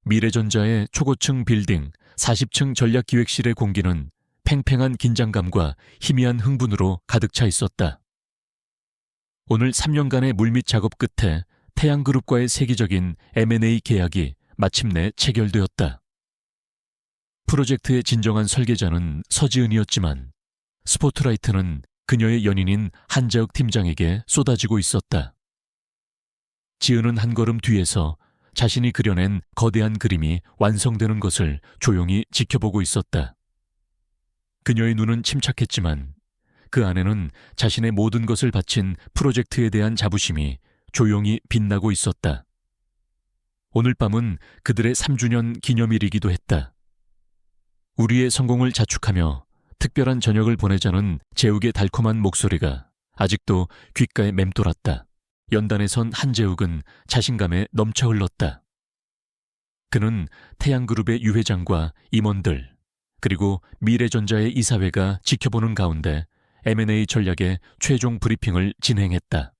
미래전자의 초고층 빌딩 40층 전략기획실의 공기는 팽팽한 긴장감과 희미한 흥분으로 가득 차 있었다. 오늘 3년간의 물밑 작업 끝에 태양그룹과의 세계적인 M&A 계약이 마침내 체결되었다. 프로젝트의 진정한 설계자는 서지은이었지만 스포트라이트는 그녀의 연인인 한자욱 팀장에게 쏟아지고 있었다. 지은은 한 걸음 뒤에서 자신이 그려낸 거대한 그림이 완성되는 것을 조용히 지켜보고 있었다. 그녀의 눈은 침착했지만 그 안에는 자신의 모든 것을 바친 프로젝트에 대한 자부심이 조용히 빛나고 있었다. 오늘 밤은 그들의 3주년 기념일이기도 했다. 우리의 성공을 자축하며 특별한 저녁을 보내자는 재욱의 달콤한 목소리가 아직도 귓가에 맴돌았다. 연단에 선 한재욱은 자신감에 넘쳐 흘렀다. 그는 태양그룹의 유 회장과 임원들 그리고 미래전자의 이사회가 지켜보는 가운데 M&A 전략의 최종 브리핑을 진행했다.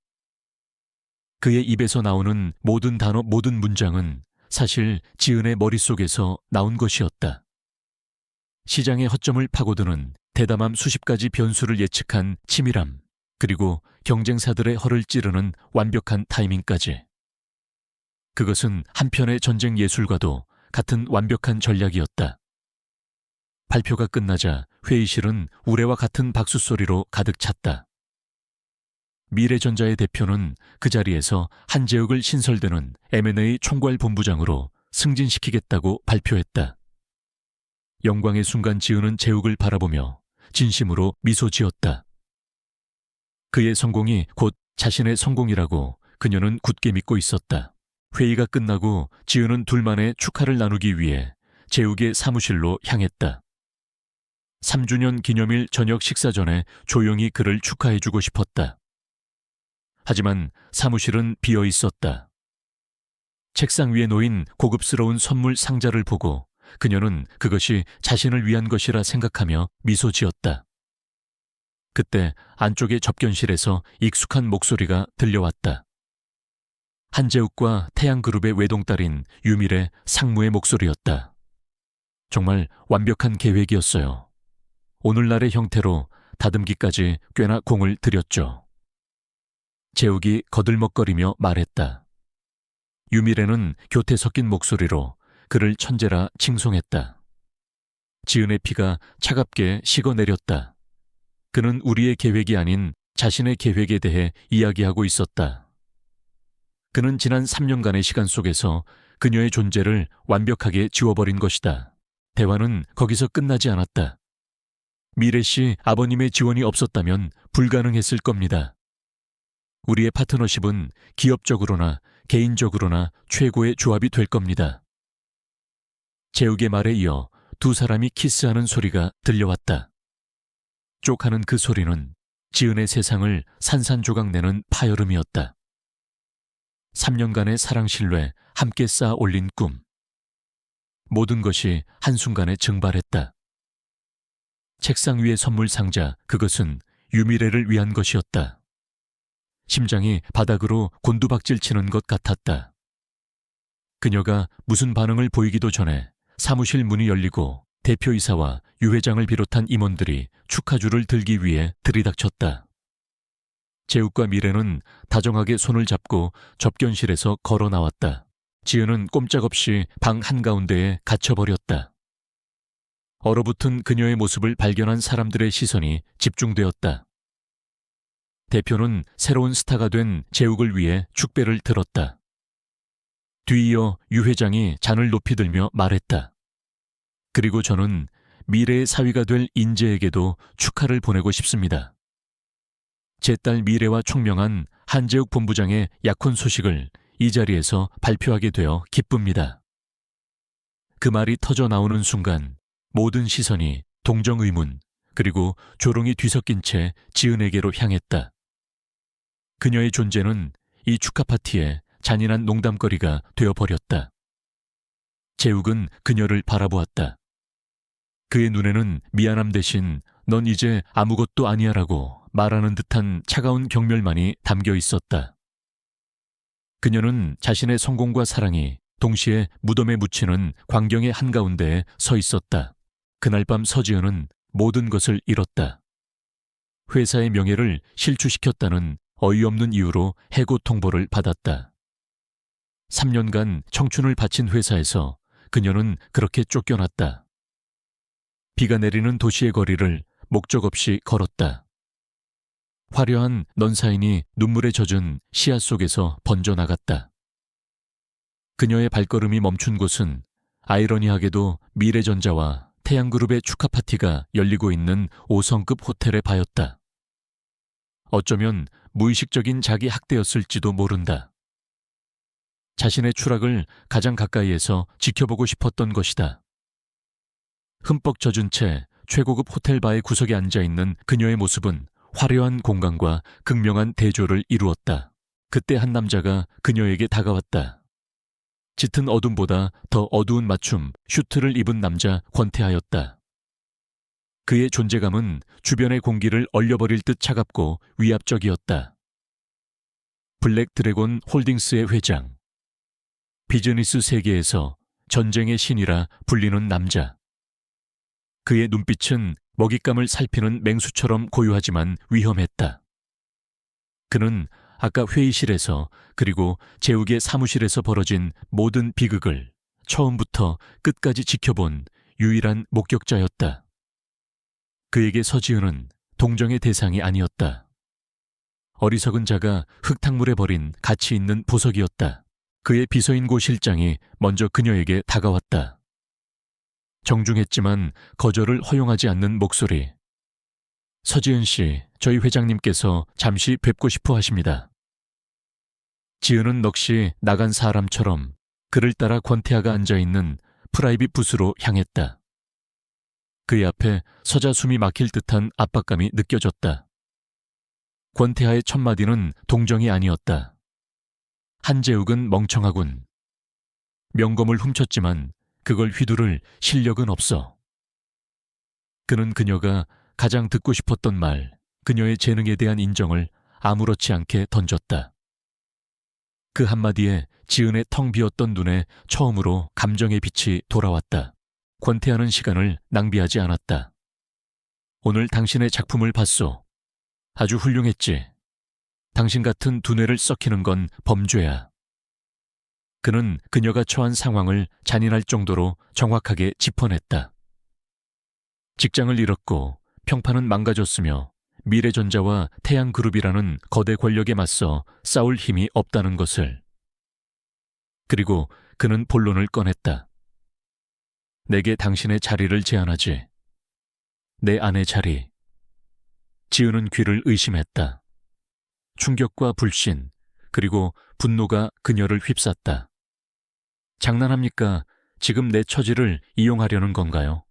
그의 입에서 나오는 모든 단어, 모든 문장은 사실 지은의 머릿속에서 나온 것이었다. 시장의 허점을 파고드는 대담함 수십 가지 변수를 예측한 치밀함, 그리고 경쟁사들의 허를 찌르는 완벽한 타이밍까지. 그것은 한편의 전쟁 예술과도 같은 완벽한 전략이었다. 발표가 끝나자 회의실은 우레와 같은 박수 소리로 가득 찼다. 미래전자의 대표는 그 자리에서 한재욱을 신설되는 M&A 총괄본부장으로 승진시키겠다고 발표했다. 영광의 순간 지은은 재욱을 바라보며 진심으로 미소 지었다. 그의 성공이 곧 자신의 성공이라고 그녀는 굳게 믿고 있었다. 회의가 끝나고 지은은 둘만의 축하를 나누기 위해 재욱의 사무실로 향했다. 3주년 기념일 저녁 식사 전에 조용히 그를 축하해주고 싶었다. 하지만 사무실은 비어 있었다. 책상 위에 놓인 고급스러운 선물 상자를 보고 그녀는 그것이 자신을 위한 것이라 생각하며 미소 지었다. 그때 안쪽의 접견실에서 익숙한 목소리가 들려왔다. 한재욱과 태양그룹의 외동딸인 유밀의 상무의 목소리였다. 정말 완벽한 계획이었어요. 오늘날의 형태로 다듬기까지 꽤나 공을 들였죠. 재욱이 거들먹거리며 말했다. 유밀에는 교태 섞인 목소리로 그를 천재라 칭송했다. 지은의 피가 차갑게 식어내렸다. 그는 우리의 계획이 아닌 자신의 계획에 대해 이야기하고 있었다. 그는 지난 3년간의 시간 속에서 그녀의 존재를 완벽하게 지워버린 것이다. 대화는 거기서 끝나지 않았다. 미래 씨 아버님의 지원이 없었다면 불가능했을 겁니다. 우리의 파트너십은 기업적으로나 개인적으로나 최고의 조합이 될 겁니다. 재욱의 말에 이어 두 사람이 키스하는 소리가 들려왔다. 쪽하는 그 소리는 지은의 세상을 산산조각내는 파열음이었다. 3년간의 사랑 신뢰, 함께 쌓아 올린 꿈. 모든 것이 한순간에 증발했다. 책상 위의 선물 상자, 그것은 유미래를 위한 것이었다. 심장이 바닥으로 곤두박질 치는 것 같았다. 그녀가 무슨 반응을 보이기도 전에 사무실 문이 열리고 대표이사와 유 회장을 비롯한 임원들이 축하주를 들기 위해 들이닥쳤다. 재욱과 미래는 다정하게 손을 잡고 접견실에서 걸어 나왔다. 지은은 꼼짝없이 방 한가운데에 갇혀버렸다. 얼어붙은 그녀의 모습을 발견한 사람들의 시선이 집중되었다. 대표는 새로운 스타가 된 재욱을 위해 축배를 들었다. 뒤이어 유 회장이 잔을 높이 들며 말했다. 그리고 저는 미래의 사위가 될 인재에게도 축하를 보내고 싶습니다. 제 딸 미래와 총명한 한재욱 본부장의 약혼 소식을 이 자리에서 발표하게 되어 기쁩니다. 그 말이 터져 나오는 순간 모든 시선이 동정의문 그리고 조롱이 뒤섞인 채 지은에게로 향했다. 그녀의 존재는 이 축하 파티에 잔인한 농담거리가 되어버렸다. 재욱은 그녀를 바라보았다. 그의 눈에는 미안함 대신 넌 이제 아무것도 아니야라고 말하는 듯한 차가운 경멸만이 담겨 있었다. 그녀는 자신의 성공과 사랑이 동시에 무덤에 묻히는 광경의 한가운데에 서 있었다. 그날 밤 서지은은 모든 것을 잃었다. 회사의 명예를 실추시켰다는 어이없는 이유로 해고 통보를 받았다. 3년간 청춘을 바친 회사에서 그녀는 그렇게 쫓겨났다. 비가 내리는 도시의 거리를 목적 없이 걸었다. 화려한 넌사인이 눈물에 젖은 시야 속에서 번져나갔다. 그녀의 발걸음이 멈춘 곳은 아이러니하게도 미래전자와 태양그룹의 축하 파티가 열리고 있는 5성급 호텔의 바였다. 어쩌면 무의식적인 자기 학대였을지도 모른다. 자신의 추락을 가장 가까이에서 지켜보고 싶었던 것이다. 흠뻑 젖은 채 최고급 호텔 바의 구석에 앉아있는 그녀의 모습은 화려한 공간과 극명한 대조를 이루었다. 그때 한 남자가 그녀에게 다가왔다. 짙은 어둠보다 더 어두운 맞춤 슈트를 입은 남자 권태하였다. 그의 존재감은 주변의 공기를 얼려버릴 듯 차갑고 위압적이었다. 블랙 드래곤 홀딩스의 회장. 비즈니스 세계에서 전쟁의 신이라 불리는 남자. 그의 눈빛은 먹잇감을 살피는 맹수처럼 고요하지만 위험했다. 그는 아까 회의실에서 그리고 재욱의 사무실에서 벌어진 모든 비극을 처음부터 끝까지 지켜본 유일한 목격자였다. 그에게 서지은은 동정의 대상이 아니었다. 어리석은 자가 흙탕물에 버린 가치 있는 보석이었다. 그의 비서인고 실장이 먼저 그녀에게 다가왔다. 정중했지만 거절을 허용하지 않는 목소리. 서지은 씨, 저희 회장님께서 잠시 뵙고 싶어 하십니다. 지은은 넋이 나간 사람처럼 그를 따라 권태하가 앉아있는 프라이빗 부스로 향했다. 그의 앞에 서자 숨이 막힐 듯한 압박감이 느껴졌다. 권태하의 첫 마디는 동정이 아니었다. 한재욱은 멍청하군. 명검을 훔쳤지만 그걸 휘두를 실력은 없어. 그는 그녀가 가장 듣고 싶었던 말, 그녀의 재능에 대한 인정을 아무렇지 않게 던졌다. 그 한마디에 지은의 텅 비었던 눈에 처음으로 감정의 빛이 돌아왔다. 권태하는 시간을 낭비하지 않았다. 오늘 당신의 작품을 봤소. 아주 훌륭했지. 당신 같은 두뇌를 썩히는 건 범죄야. 그는 그녀가 처한 상황을 잔인할 정도로 정확하게 짚어냈다. 직장을 잃었고 평판은 망가졌으며 미래전자와 태양그룹이라는 거대 권력에 맞서 싸울 힘이 없다는 것을. 그리고 그는 본론을 꺼냈다. 내게 당신의 자리를 제안하지. 내 아내 자리. 지은은 귀를 의심했다. 충격과 불신, 그리고 분노가 그녀를 휩쌌다. 장난합니까? 지금 내 처지를 이용하려는 건가요?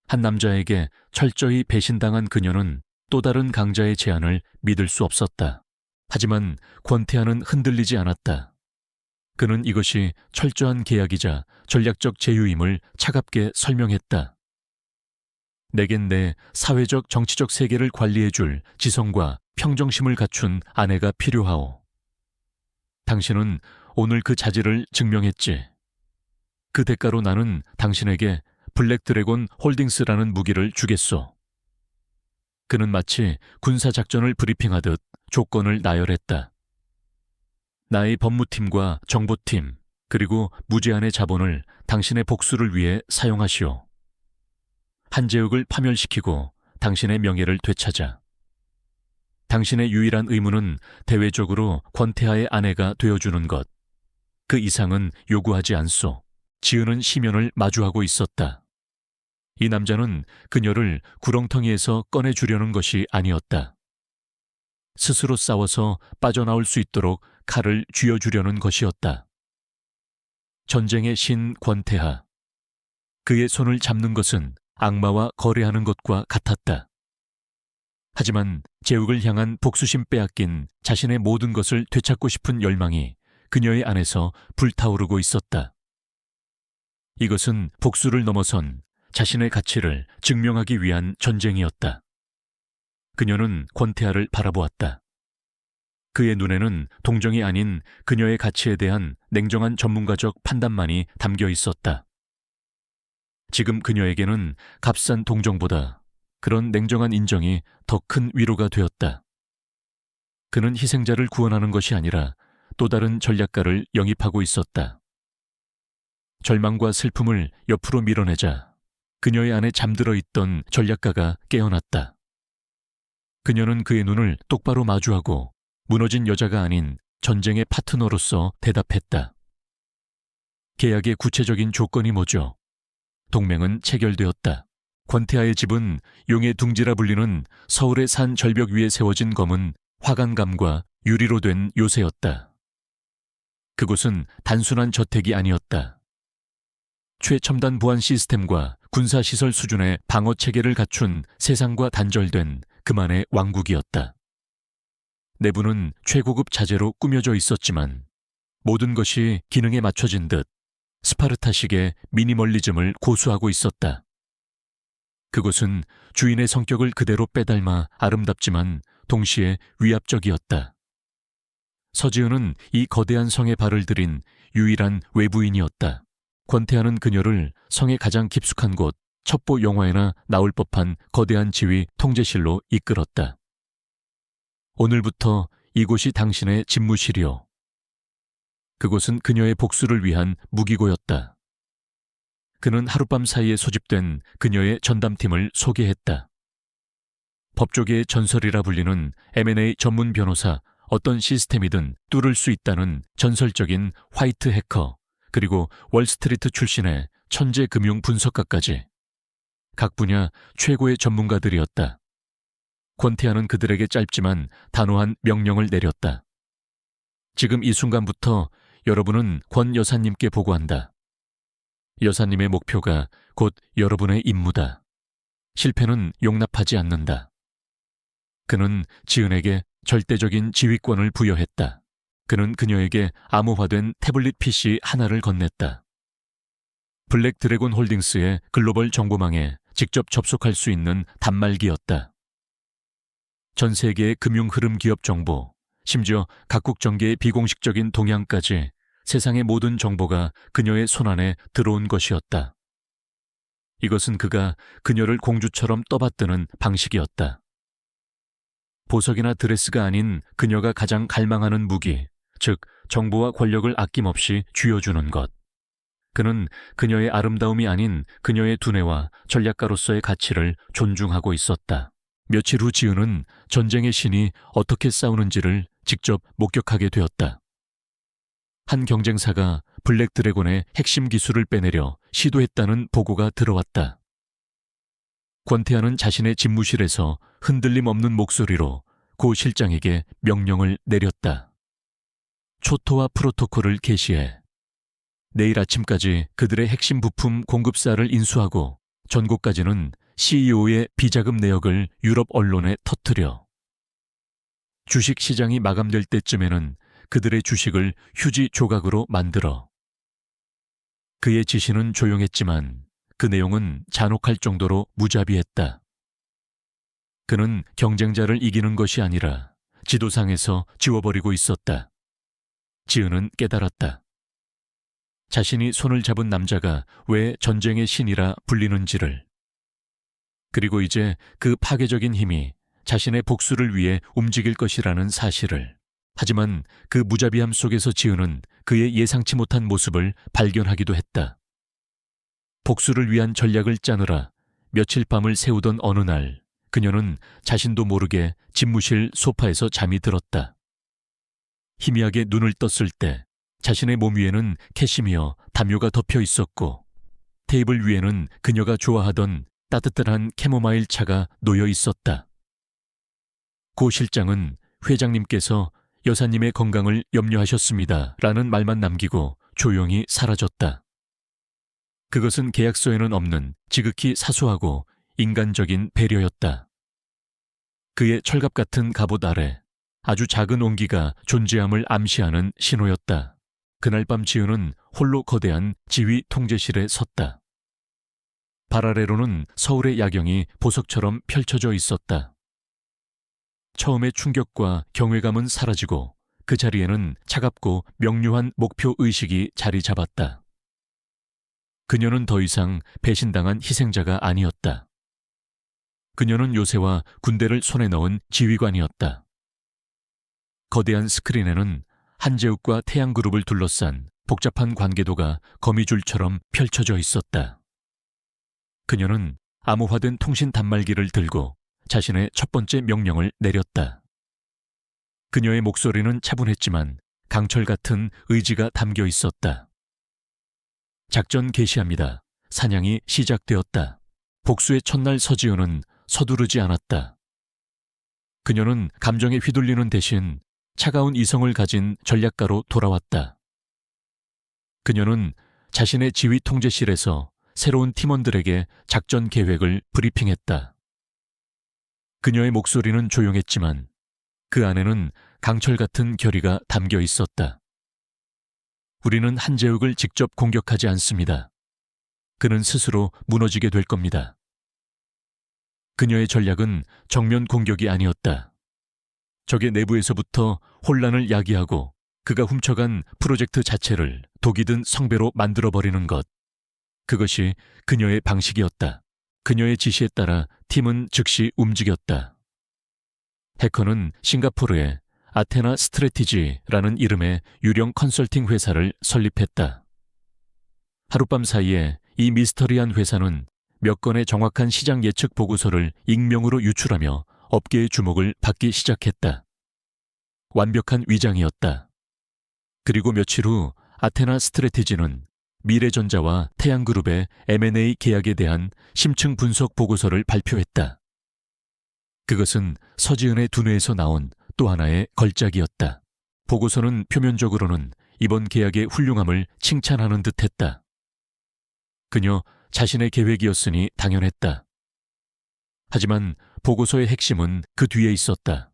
한 남자에게 철저히 배신당한 그녀는 또 다른 강자의 제안을 믿을 수 없었다. 하지만 권태하는 흔들리지 않았다. 그는 이것이 철저한 계약이자 전략적 제휴임을 차갑게 설명했다. 내겐 내 사회적 정치적 세계를 관리해줄 지성과 평정심을 갖춘 아내가 필요하오. 당신은 오늘 그 자질을 증명했지. 그 대가로 나는 당신에게 블랙 드래곤 홀딩스라는 무기를 주겠소. 그는 마치 군사작전을 브리핑하듯 조건을 나열했다. 나의 법무팀과 정보팀, 그리고 무제한의 자본을 당신의 복수를 위해 사용하시오. 한재욱을 파멸시키고 당신의 명예를 되찾아. 당신의 유일한 의무는 대외적으로 권태하의 아내가 되어주는 것. 그 이상은 요구하지 않소. 지은은 심연을 마주하고 있었다. 이 남자는 그녀를 구렁텅이에서 꺼내주려는 것이 아니었다. 스스로 싸워서 빠져나올 수 있도록 칼을 쥐어주려는 것이었다. 전쟁의 신 권태하. 그의 손을 잡는 것은 악마와 거래하는 것과 같았다. 하지만 재욱을 향한 복수심 빼앗긴 자신의 모든 것을 되찾고 싶은 열망이 그녀의 안에서 불타오르고 있었다. 이것은 복수를 넘어선 자신의 가치를 증명하기 위한 전쟁이었다. 그녀는 권태하를 바라보았다. 그의 눈에는 동정이 아닌 그녀의 가치에 대한 냉정한 전문가적 판단만이 담겨 있었다. 지금 그녀에게는 값싼 동정보다 그런 냉정한 인정이 더 큰 위로가 되었다. 그는 희생자를 구원하는 것이 아니라 또 다른 전략가를 영입하고 있었다. 절망과 슬픔을 옆으로 밀어내자 그녀의 안에 잠들어 있던 전략가가 깨어났다. 그녀는 그의 눈을 똑바로 마주하고 무너진 여자가 아닌 전쟁의 파트너로서 대답했다. 계약의 구체적인 조건이 뭐죠? 동맹은 체결되었다. 권태하의 집은 용의 둥지라 불리는 서울의 산 절벽 위에 세워진 검은 화관감과 유리로 된 요새였다. 그곳은 단순한 저택이 아니었다. 최첨단 보안 시스템과 군사시설 수준의 방어 체계를 갖춘 세상과 단절된 그만의 왕국이었다. 내부는 최고급 자재로 꾸며져 있었지만 모든 것이 기능에 맞춰진 듯 스파르타식의 미니멀리즘을 고수하고 있었다. 그곳은 주인의 성격을 그대로 빼닮아 아름답지만 동시에 위압적이었다. 서지은은 이 거대한 성에 발을 들인 유일한 외부인이었다. 권태하는 그녀를 성의 가장 깊숙한 곳, 첩보 영화에나 나올 법한 거대한 지휘 통제실로 이끌었다. 오늘부터 이곳이 당신의 집무실이요. 그곳은 그녀의 복수를 위한 무기고였다. 그는 하룻밤 사이에 소집된 그녀의 전담팀을 소개했다. 법조계의 전설이라 불리는 M&A 전문 변호사, 어떤 시스템이든 뚫을 수 있다는 전설적인 화이트 해커, 그리고 월스트리트 출신의 천재 금융 분석가까지 각 분야 최고의 전문가들이었다. 권태하는 그들에게 짧지만 단호한 명령을 내렸다. 지금 이 순간부터 여러분은 권 여사님께 보고한다. 여사님의 목표가 곧 여러분의 임무다. 실패는 용납하지 않는다. 그는 지은에게 절대적인 지휘권을 부여했다. 그는 그녀에게 암호화된 태블릿 PC 하나를 건넸다. 블랙 드래곤 홀딩스의 글로벌 정보망에 직접 접속할 수 있는 단말기였다. 전 세계의 금융 흐름 기업 정보, 심지어 각국 정계의 비공식적인 동향까지 세상의 모든 정보가 그녀의 손안에 들어온 것이었다. 이것은 그가 그녀를 공주처럼 떠받드는 방식이었다. 보석이나 드레스가 아닌 그녀가 가장 갈망하는 무기, 즉 정보와 권력을 아낌없이 쥐어주는 것. 그는 그녀의 아름다움이 아닌 그녀의 두뇌와 전략가로서의 가치를 존중하고 있었다. 며칠 후 지은은 전쟁의 신이 어떻게 싸우는지를 직접 목격하게 되었다. 한 경쟁사가 블랙 드래곤의 핵심 기술을 빼내려 시도했다는 보고가 들어왔다. 권태하는 자신의 집무실에서 흔들림 없는 목소리로 고 실장에게 명령을 내렸다. 초토화 프로토콜을 개시해 내일 아침까지 그들의 핵심 부품 공급사를 인수하고 전국까지는 CEO의 비자금 내역을 유럽 언론에 터뜨려. 주식 시장이 마감될 때쯤에는 그들의 주식을 휴지 조각으로 만들어. 그의 지시는 조용했지만 그 내용은 잔혹할 정도로 무자비했다. 그는 경쟁자를 이기는 것이 아니라 지도상에서 지워버리고 있었다. 지은은 깨달았다. 자신이 손을 잡은 남자가 왜 전쟁의 신이라 불리는지를. 그리고 이제 그 파괴적인 힘이 자신의 복수를 위해 움직일 것이라는 사실을. 하지만 그 무자비함 속에서 지은은 그의 예상치 못한 모습을 발견하기도 했다. 복수를 위한 전략을 짜느라 며칠 밤을 새우던 어느 날 그녀는 자신도 모르게 집무실 소파에서 잠이 들었다. 희미하게 눈을 떴을 때 자신의 몸 위에는 캐시미어 담요가 덮여 있었고 테이블 위에는 그녀가 좋아하던 따뜻한 캐모마일 차가 놓여 있었다. 고 실장은 회장님께서 여사님의 건강을 염려하셨습니다. 라는 말만 남기고 조용히 사라졌다. 그것은 계약서에는 없는 지극히 사소하고 인간적인 배려였다. 그의 철갑 같은 갑옷 아래 아주 작은 온기가 존재함을 암시하는 신호였다. 그날 밤 지은은 홀로 거대한 지휘 통제실에 섰다. 발 아래로는 서울의 야경이 보석처럼 펼쳐져 있었다. 처음의 충격과 경외감은 사라지고 그 자리에는 차갑고 명료한 목표 의식이 자리 잡았다. 그녀는 더 이상 배신당한 희생자가 아니었다. 그녀는 요새와 군대를 손에 넣은 지휘관이었다. 거대한 스크린에는 한재욱과 태양그룹을 둘러싼 복잡한 관계도가 거미줄처럼 펼쳐져 있었다. 그녀는 암호화된 통신 단말기를 들고 자신의 첫 번째 명령을 내렸다. 그녀의 목소리는 차분했지만 강철 같은 의지가 담겨 있었다. 작전 개시합니다. 사냥이 시작되었다. 복수의 첫날 서지훈은 서두르지 않았다. 그녀는 감정에 휘둘리는 대신 차가운 이성을 가진 전략가로 돌아왔다. 그녀는 자신의 지휘 통제실에서 새로운 팀원들에게 작전 계획을 브리핑했다. 그녀의 목소리는 조용했지만 그 안에는 강철 같은 결의가 담겨 있었다. 우리는 한재욱을 직접 공격하지 않습니다. 그는 스스로 무너지게 될 겁니다. 그녀의 전략은 정면 공격이 아니었다. 적의 내부에서부터 혼란을 야기하고 그가 훔쳐간 프로젝트 자체를 독이 든 성배로 만들어버리는 것. 그것이 그녀의 방식이었다. 그녀의 지시에 따라 팀은 즉시 움직였다. 해커는 싱가포르에 아테나 스트래티지라는 이름의 유령 컨설팅 회사를 설립했다. 하룻밤 사이에 이 미스터리한 회사는 몇 건의 정확한 시장 예측 보고서를 익명으로 유출하며 업계의 주목을 받기 시작했다. 완벽한 위장이었다. 그리고 며칠 후 아테나 스트래티지는 미래전자와 태양그룹의 M&A 계약에 대한 심층 분석 보고서를 발표했다. 그것은 서지은의 두뇌에서 나온 또 하나의 걸작이었다. 보고서는 표면적으로는 이번 계약의 훌륭함을 칭찬하는 듯했다. 그녀 자신의 계획이었으니 당연했다. 하지만 보고서의 핵심은 그 뒤에 있었다.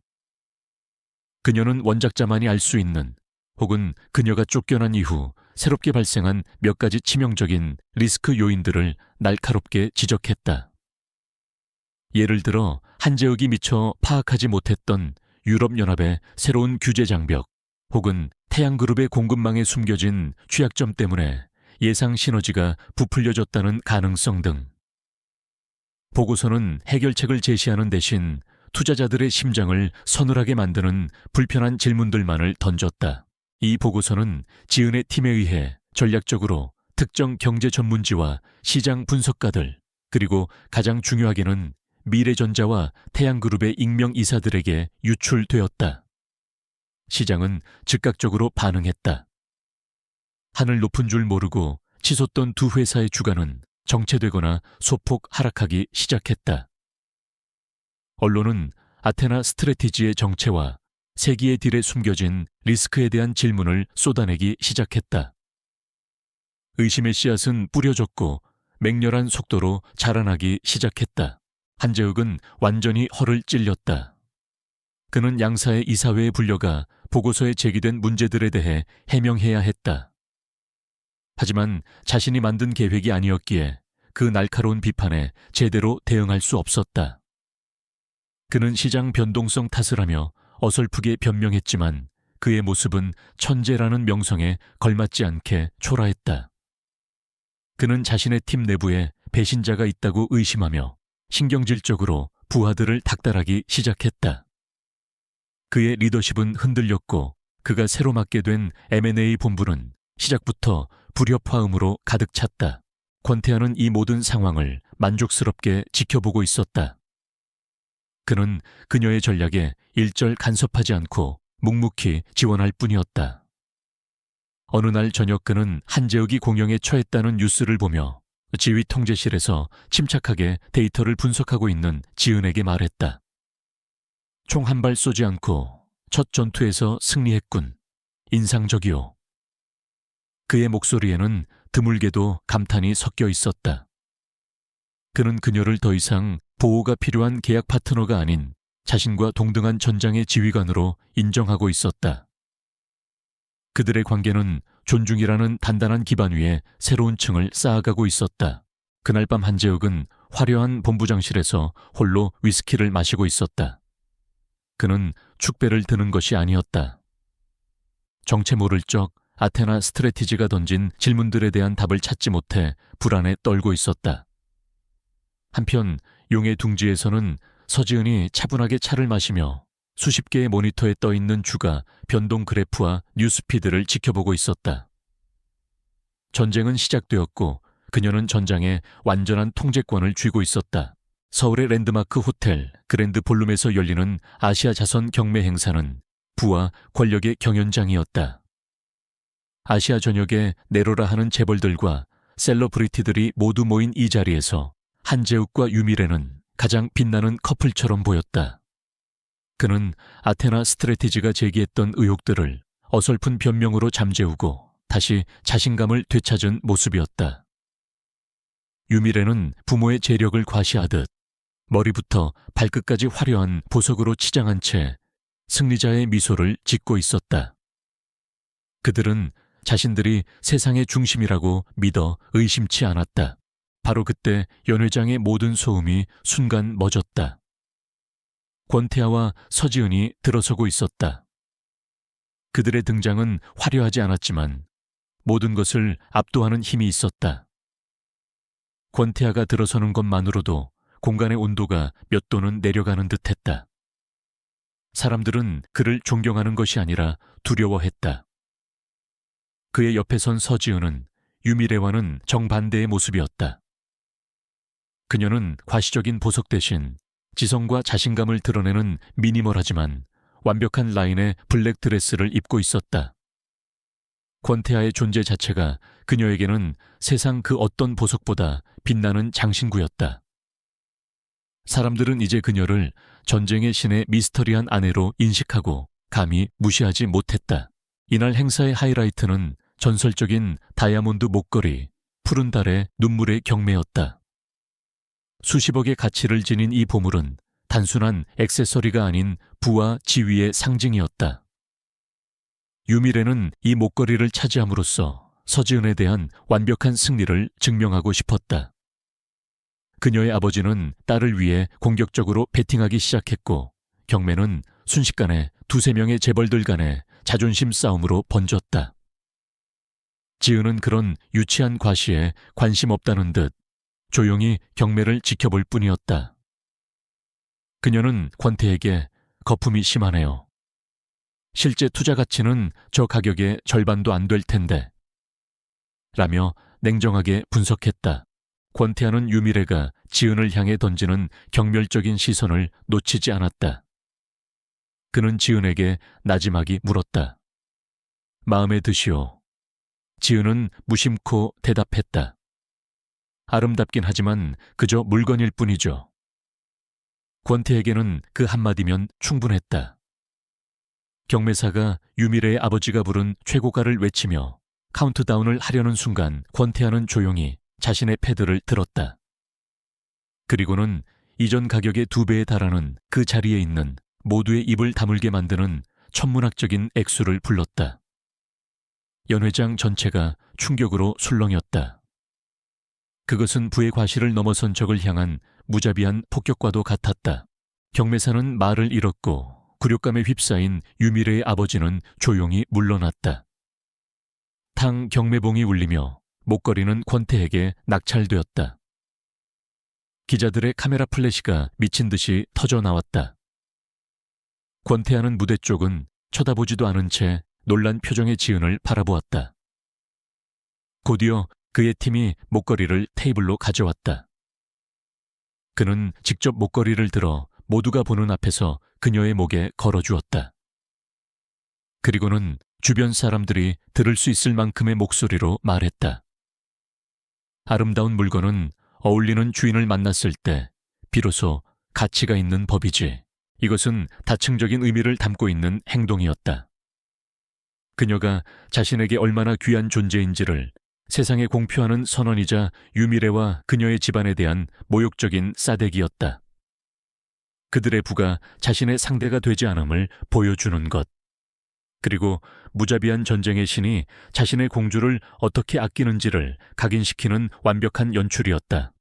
그녀는 원작자만이 알 수 있는 혹은 그녀가 쫓겨난 이후 새롭게 발생한 몇 가지 치명적인 리스크 요인들을 날카롭게 지적했다. 예를 들어 한재욱이 미처 파악하지 못했던 유럽연합의 새로운 규제 장벽 혹은 태양그룹의 공급망에 숨겨진 취약점 때문에 예상 시너지가 부풀려졌다는 가능성 등. 보고서는 해결책을 제시하는 대신 투자자들의 심장을 서늘하게 만드는 불편한 질문들만을 던졌다. 이 보고서는 지은의 팀에 의해 전략적으로 특정 경제 전문지와 시장 분석가들 그리고 가장 중요하게는 미래전자와 태양그룹의 익명 이사들에게 유출되었다. 시장은 즉각적으로 반응했다. 하늘 높은 줄 모르고 치솟던 두 회사의 주가는 정체되거나 소폭 하락하기 시작했다. 언론은 아테나 스트래티지의 정체와 세기의 딜에 숨겨진 리스크에 대한 질문을 쏟아내기 시작했다. 의심의 씨앗은 뿌려졌고 맹렬한 속도로 자라나기 시작했다. 한재욱은 완전히 허를 찔렸다. 그는 양사의 이사회에 불려가 보고서에 제기된 문제들에 대해 해명해야 했다. 하지만 자신이 만든 계획이 아니었기에 그 날카로운 비판에 제대로 대응할 수 없었다. 그는 시장 변동성 탓을 하며 어설프게 변명했지만 그의 모습은 천재라는 명성에 걸맞지 않게 초라했다. 그는 자신의 팀 내부에 배신자가 있다고 의심하며 신경질적으로 부하들을 닥달하기 시작했다. 그의 리더십은 흔들렸고 그가 새로 맡게 된 M&A 본부는 시작부터 불협화음으로 가득 찼다. 권태하는 이 모든 상황을 만족스럽게 지켜보고 있었다. 그는 그녀의 전략에 일절 간섭하지 않고 묵묵히 지원할 뿐이었다. 어느 날 저녁 그는 한재욱이 공영에 처했다는 뉴스를 보며 지휘 통제실에서 침착하게 데이터를 분석하고 있는 지은에게 말했다. 총 한 발 쏘지 않고 첫 전투에서 승리했군. 인상적이오. 그의 목소리에는 드물게도 감탄이 섞여 있었다. 그는 그녀를 더 이상 보호가 필요한 계약 파트너가 아닌 자신과 동등한 전장의 지휘관으로 인정하고 있었다. 그들의 관계는 존중이라는 단단한 기반 위에 새로운 층을 쌓아가고 있었다. 그날 밤 한재욱은 화려한 본부장실에서 홀로 위스키를 마시고 있었다. 그는 축배를 드는 것이 아니었다. 정체 모를 적 아테나 스트레티지가 던진 질문들에 대한 답을 찾지 못해 불안에 떨고 있었다. 한편 용의 둥지에서는 서지은이 차분하게 차를 마시며 수십 개의 모니터에 떠있는 주가 변동 그래프와 뉴스피드를 지켜보고 있었다. 전쟁은 시작되었고 그녀는 전장에 완전한 통제권을 쥐고 있었다. 서울의 랜드마크 호텔 그랜드 볼룸에서 열리는 아시아 자선 경매 행사는 부와 권력의 경연장이었다. 아시아 전역의 내로라 하는 재벌들과 셀러브리티들이 모두 모인 이 자리에서 한재욱과 유미래는 가장 빛나는 커플처럼 보였다. 그는 아테나 스트레티지가 제기했던 의혹들을 어설픈 변명으로 잠재우고 다시 자신감을 되찾은 모습이었다. 유미래는 부모의 재력을 과시하듯 머리부터 발끝까지 화려한 보석으로 치장한 채 승리자의 미소를 짓고 있었다. 그들은 자신들이 세상의 중심이라고 믿어 의심치 않았다. 바로 그때 연회장의 모든 소음이 순간 멎었다. 권태하와 서지은이 들어서고 있었다. 그들의 등장은 화려하지 않았지만 모든 것을 압도하는 힘이 있었다. 권태하가 들어서는 것만으로도 공간의 온도가 몇 도는 내려가는 듯했다. 사람들은 그를 존경하는 것이 아니라 두려워했다. 그의 옆에 선 서지은은 유미래와는 정반대의 모습이었다. 그녀는 과시적인 보석 대신 지성과 자신감을 드러내는 미니멀하지만 완벽한 라인의 블랙 드레스를 입고 있었다. 권태하의 존재 자체가 그녀에게는 세상 그 어떤 보석보다 빛나는 장신구였다. 사람들은 이제 그녀를 전쟁의 신의 미스터리한 아내로 인식하고 감히 무시하지 못했다. 이날 행사의 하이라이트는 전설적인 다이아몬드 목걸이, 푸른 달의 눈물의 경매였다. 수십억의 가치를 지닌 이 보물은 단순한 액세서리가 아닌 부와 지위의 상징이었다. 유미래는 이 목걸이를 차지함으로써 서지은에 대한 완벽한 승리를 증명하고 싶었다. 그녀의 아버지는 딸을 위해 공격적으로 배팅하기 시작했고 경매는 순식간에 두세 명의 재벌들 간의 자존심 싸움으로 번졌다. 지은은 그런 유치한 과시에 관심 없다는 듯 조용히 경매를 지켜볼 뿐이었다. 그녀는 권태에게 거품이 심하네요. 실제 투자 가치는 저 가격의 절반도 안 될 텐데. 라며 냉정하게 분석했다. 권태하는 유미래가 지은을 향해 던지는 경멸적인 시선을 놓치지 않았다. 그는 지은에게 나지막이 물었다. 마음에 드시오. 지은은 무심코 대답했다. 아름답긴 하지만 그저 물건일 뿐이죠. 권태에게는 그 한마디면 충분했다. 경매사가 유미래의 아버지가 부른 최고가를 외치며 카운트다운을 하려는 순간 권태하는 조용히 자신의 패드를 들었다. 그리고는 이전 가격의 2배에 달하는 그 자리에 있는 모두의 입을 다물게 만드는 천문학적인 액수를 불렀다. 연회장 전체가 충격으로 술렁였다. 그것은 부의 과시를 넘어선 적을 향한 무자비한 폭격과도 같았다. 경매사는 말을 잃었고 굴욕감에 휩싸인 유미래의 아버지는 조용히 물러났다. 탕 경매봉이 울리며 목걸이는 권태에게 낙찰되었다. 기자들의 카메라 플래시가 미친 듯이 터져 나왔다. 권태하는 무대 쪽은 쳐다보지도 않은 채 놀란 표정의 지은을 바라보았다. 곧이어 그의 팀이 목걸이를 테이블로 가져왔다. 그는 직접 목걸이를 들어 모두가 보는 앞에서 그녀의 목에 걸어주었다. 그리고는 주변 사람들이 들을 수 있을 만큼의 목소리로 말했다. 아름다운 물건은 어울리는 주인을 만났을 때 비로소 가치가 있는 법이지. 이것은 다층적인 의미를 담고 있는 행동이었다. 그녀가 자신에게 얼마나 귀한 존재인지를 세상에 공표하는 선언이자 유미래와 그녀의 집안에 대한 모욕적인 싸대기였다. 그들의 부가 자신의 상대가 되지 않음을 보여주는 것. 그리고 무자비한 전쟁의 신이 자신의 공주를 어떻게 아끼는지를 각인시키는 완벽한 연출이었다.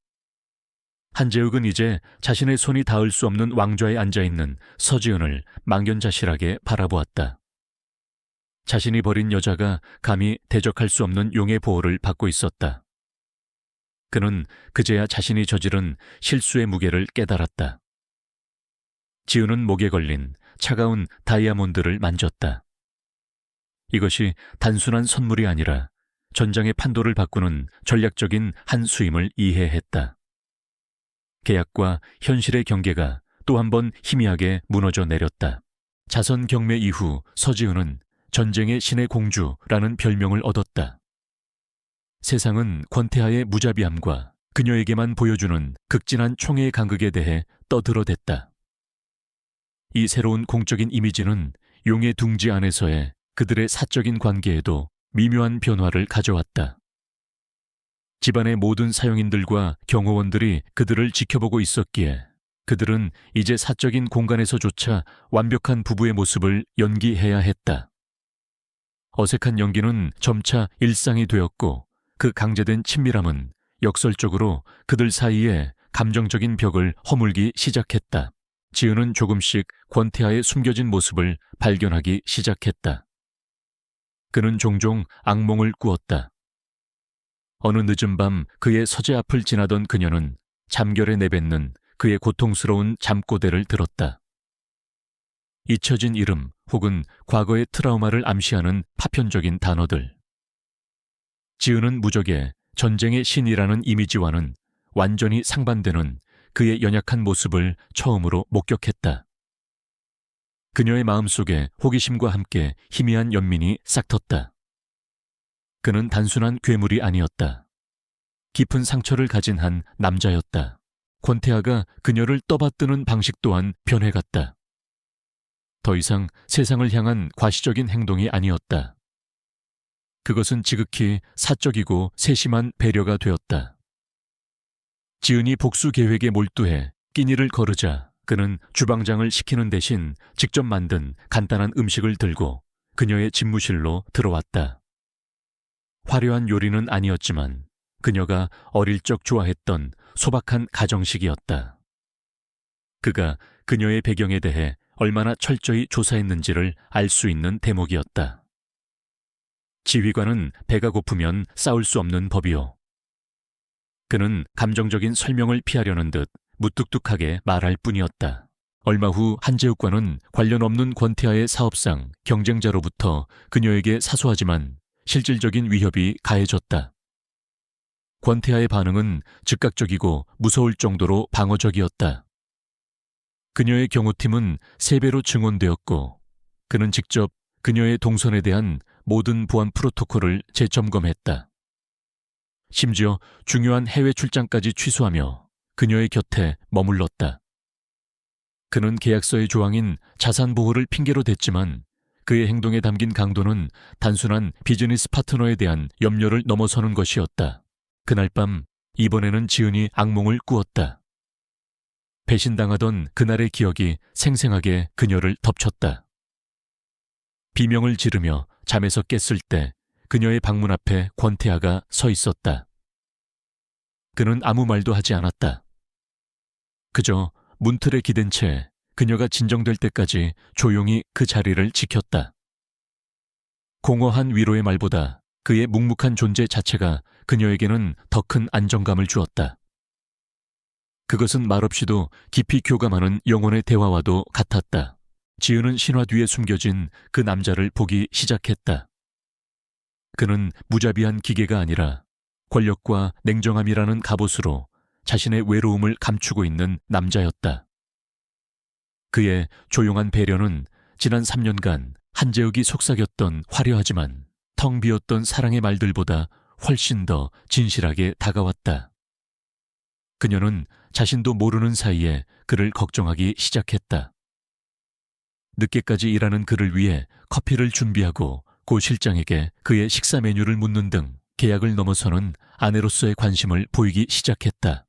한재욱은 이제 자신의 손이 닿을 수 없는 왕좌에 앉아있는 서지은을 망연자실하게 바라보았다. 자신이 버린 여자가 감히 대적할 수 없는 용의 보호를 받고 있었다. 그는 그제야 자신이 저지른 실수의 무게를 깨달았다. 지은은 목에 걸린 차가운 다이아몬드를 만졌다. 이것이 단순한 선물이 아니라 전장의 판도를 바꾸는 전략적인 한 수임을 이해했다. 계약과 현실의 경계가 또 한 번 희미하게 무너져 내렸다. 자선 경매 이후 서지은은 전쟁의 신의 공주라는 별명을 얻었다. 세상은 권태하의 무자비함과 그녀에게만 보여주는 극진한 총의 간극에 대해 떠들어댔다. 이 새로운 공적인 이미지는 용의 둥지 안에서의 그들의 사적인 관계에도 미묘한 변화를 가져왔다. 집안의 모든 사용인들과 경호원들이 그들을 지켜보고 있었기에 그들은 이제 사적인 공간에서조차 완벽한 부부의 모습을 연기해야 했다. 어색한 연기는 점차 일상이 되었고 그 강제된 친밀함은 역설적으로 그들 사이에 감정적인 벽을 허물기 시작했다. 지은은 조금씩 권태하의 숨겨진 모습을 발견하기 시작했다. 그는 종종 악몽을 꾸었다. 어느 늦은 밤 그의 서재 앞을 지나던 그녀는 잠결에 내뱉는 그의 고통스러운 잠꼬대를 들었다. 잊혀진 이름 혹은 과거의 트라우마를 암시하는 파편적인 단어들. 지은은 무적의 전쟁의 신이라는 이미지와는 완전히 상반되는 그의 연약한 모습을 처음으로 목격했다. 그녀의 마음속에 호기심과 함께 희미한 연민이 싹텄다. 그는 단순한 괴물이 아니었다. 깊은 상처를 가진 한 남자였다. 권태하가 그녀를 떠받드는 방식 또한 변해갔다. 더 이상 세상을 향한 과시적인 행동이 아니었다. 그것은 지극히 사적이고 세심한 배려가 되었다. 지은이 복수 계획에 몰두해 끼니를 거르자 그는 주방장을 시키는 대신 직접 만든 간단한 음식을 들고 그녀의 집무실로 들어왔다. 화려한 요리는 아니었지만 그녀가 어릴 적 좋아했던 소박한 가정식이었다. 그가 그녀의 배경에 대해 얼마나 철저히 조사했는지를 알 수 있는 대목이었다. 지휘관은 배가 고프면 싸울 수 없는 법이요. 그는 감정적인 설명을 피하려는 듯 무뚝뚝하게 말할 뿐이었다. 얼마 후 한재욱과는 관련 없는 권태하의 사업상 경쟁자로부터 그녀에게 사소하지만 실질적인 위협이 가해졌다. 권태하의 반응은 즉각적이고 무서울 정도로 방어적이었다. 그녀의 경호팀은 3배로 증원되었고 그는 직접 그녀의 동선에 대한 모든 보안 프로토콜을 재점검했다. 심지어 중요한 해외 출장까지 취소하며 그녀의 곁에 머물렀다. 그는 계약서의 조항인 자산 보호를 핑계로 댔지만 그의 행동에 담긴 강도는 단순한 비즈니스 파트너에 대한 염려를 넘어서는 것이었다. 그날 밤 이번에는 지은이 악몽을 꾸었다. 배신당하던 그날의 기억이 생생하게 그녀를 덮쳤다. 비명을 지르며 잠에서 깼을 때 그녀의 방문 앞에 권태하가 서 있었다. 그는 아무 말도 하지 않았다. 그저 문틀에 기댄 채 그녀가 진정될 때까지 조용히 그 자리를 지켰다. 공허한 위로의 말보다 그의 묵묵한 존재 자체가 그녀에게는 더 큰 안정감을 주었다. 그것은 말없이도 깊이 교감하는 영혼의 대화와도 같았다. 지은은 신화 뒤에 숨겨진 그 남자를 보기 시작했다. 그는 무자비한 기계가 아니라 권력과 냉정함이라는 갑옷으로 자신의 외로움을 감추고 있는 남자였다. 그의 조용한 배려는 지난 3년간 한재욱이 속삭였던 화려하지만 텅 비었던 사랑의 말들보다 훨씬 더 진실하게 다가왔다. 그녀는 자신도 모르는 사이에 그를 걱정하기 시작했다. 늦게까지 일하는 그를 위해 커피를 준비하고 고 실장에게 그의 식사 메뉴를 묻는 등 계약을 넘어서는 아내로서의 관심을 보이기 시작했다.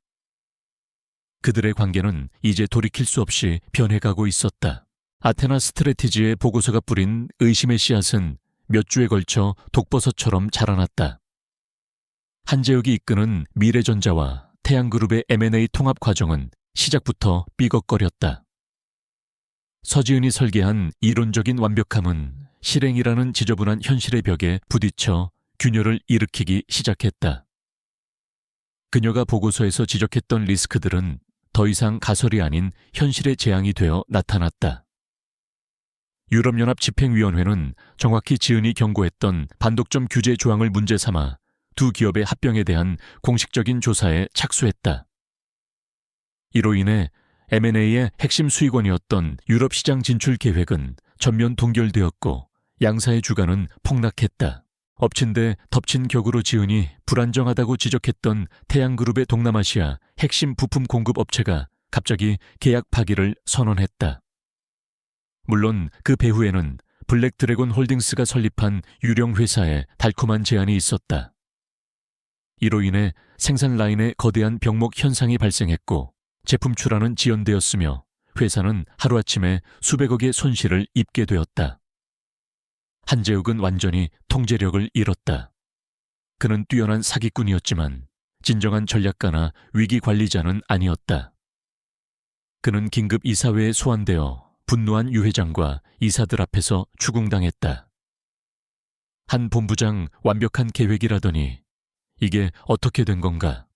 그들의 관계는 이제 돌이킬 수 없이 변해가고 있었다. 아테나 스트래티지의 보고서가 뿌린 의심의 씨앗은 몇 주에 걸쳐 독버섯처럼 자라났다. 한재욱이 이끄는 미래전자와 태양그룹의 M&A 통합 과정은 시작부터 삐걱거렸다. 서지은이 설계한 이론적인 완벽함은 실행이라는 지저분한 현실의 벽에 부딪혀 균열을 일으키기 시작했다. 그녀가 보고서에서 지적했던 리스크들은 더 이상 가설이 아닌 현실의 재앙이 되어 나타났다. 유럽연합 집행위원회는 정확히 지은이 경고했던 반독점 규제 조항을 문제 삼아 두 기업의 합병에 대한 공식적인 조사에 착수했다. 이로 인해 M&A의 핵심 수익원이었던 유럽 시장 진출 계획은 전면 동결되었고 양사의 주가는 폭락했다. 엎친 데 덮친 격으로 지은이 불안정하다고 지적했던 태양그룹의 동남아시아 핵심 부품 공급 업체가 갑자기 계약 파기를 선언했다. 물론 그 배후에는 블랙드래곤 홀딩스가 설립한 유령 회사의 달콤한 제안이 있었다. 이로 인해 생산 라인에 거대한 병목 현상이 발생했고 제품 출하는 지연되었으며 회사는 하루아침에 수백억의 손실을 입게 되었다. 한재욱은 완전히 통제력을 잃었다. 그는 뛰어난 사기꾼이었지만 진정한 전략가나 위기관리자는 아니었다. 그는 긴급 이사회에 소환되어 분노한 유 회장과 이사들 앞에서 추궁당했다. 한 본부장 완벽한 계획이라더니 이게 어떻게 된 건가?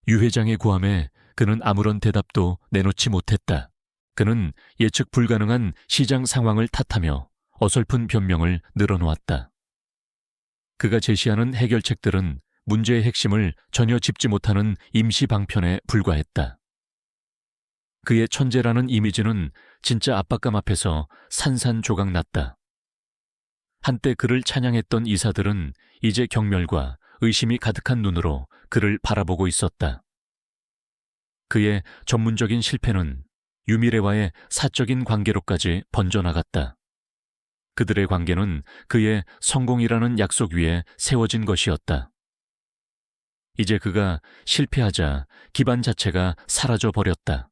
유 회장의 고함에 그는 아무런 대답도 내놓지 못했다. 그는 예측 불가능한 시장 상황을 탓하며 어설픈 변명을 늘어놓았다. 그가 제시하는 해결책들은 문제의 핵심을 전혀 짚지 못하는 임시 방편에 불과했다. 그의 천재라는 이미지는 진짜 압박감 앞에서 산산조각 났다. 한때 그를 찬양했던 이사들은 이제 경멸과 의심이 가득한 눈으로 그를 바라보고 있었다. 그의 전문적인 실패는 유미래와의 사적인 관계로까지 번져나갔다. 그들의 관계는 그의 성공이라는 약속 위에 세워진 것이었다. 이제 그가 실패하자 기반 자체가 사라져 버렸다.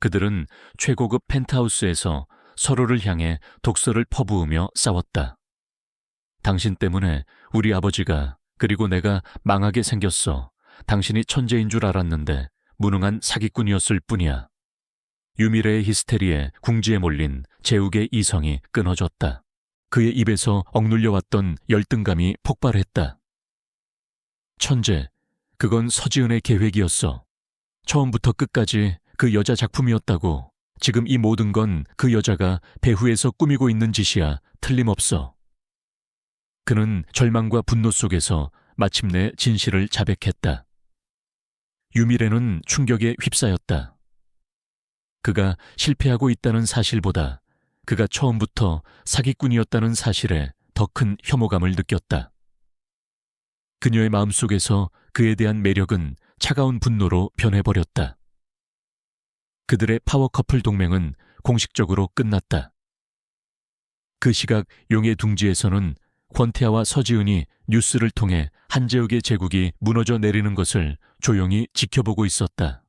그들은 최고급 펜트하우스에서 서로를 향해 독서를 퍼부으며 싸웠다. 당신 때문에 우리 아버지가 그리고 내가 망하게 생겼어. 당신이 천재인 줄 알았는데 무능한 사기꾼이었을 뿐이야. 유미래의 히스테리에 궁지에 몰린 재욱의 이성이 끊어졌다. 그의 입에서 억눌려왔던 열등감이 폭발했다. 천재, 그건 서지은의 계획이었어. 처음부터 끝까지 그 여자 작품이었다고. 지금 이 모든 건 그 여자가 배후에서 꾸미고 있는 짓이야. 틀림없어. 그는 절망과 분노 속에서 마침내 진실을 자백했다. 유미래는 충격에 휩싸였다. 그가 실패하고 있다는 사실보다 그가 처음부터 사기꾼이었다는 사실에 더 큰 혐오감을 느꼈다. 그녀의 마음속에서 그에 대한 매력은 차가운 분노로 변해버렸다. 그들의 파워 커플 동맹은 공식적으로 끝났다. 그 시각 용의 둥지에서는 권태아와 서지은이 뉴스를 통해 한재욱의 제국이 무너져 내리는 것을 조용히 지켜보고 있었다.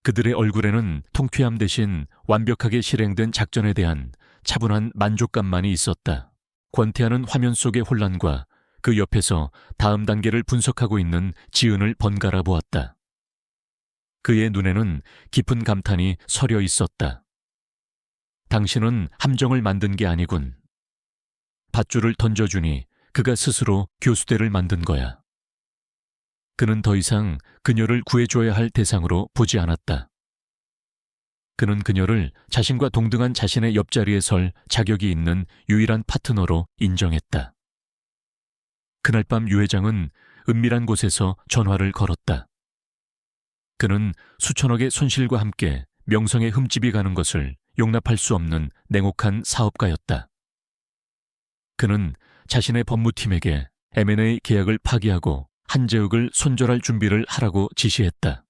그들의 얼굴에는 통쾌함 대신 완벽하게 실행된 작전에 대한 차분한 만족감만이 있었다. 권태아는 화면 속의 혼란과 그 옆에서 다음 단계를 분석하고 있는 지은을 번갈아 보았다. 그의 눈에는 깊은 감탄이 서려 있었다. 당신은 함정을 만든 게 아니군. 밧줄을 던져주니 그가 스스로 교수대를 만든 거야. 그는 더 이상 그녀를 구해줘야 할 대상으로 보지 않았다. 그는 그녀를 자신과 동등한 자신의 옆자리에 설 자격이 있는 유일한 파트너로 인정했다. 그날 밤 유 회장은 은밀한 곳에서 전화를 걸었다. 그는 수천억의 손실과 함께 명성의 흠집이 가는 것을 용납할 수 없는 냉혹한 사업가였다. 그는 자신의 법무팀에게 M&A 계약을 파기하고 한재욱을 손절할 준비를 하라고 지시했다.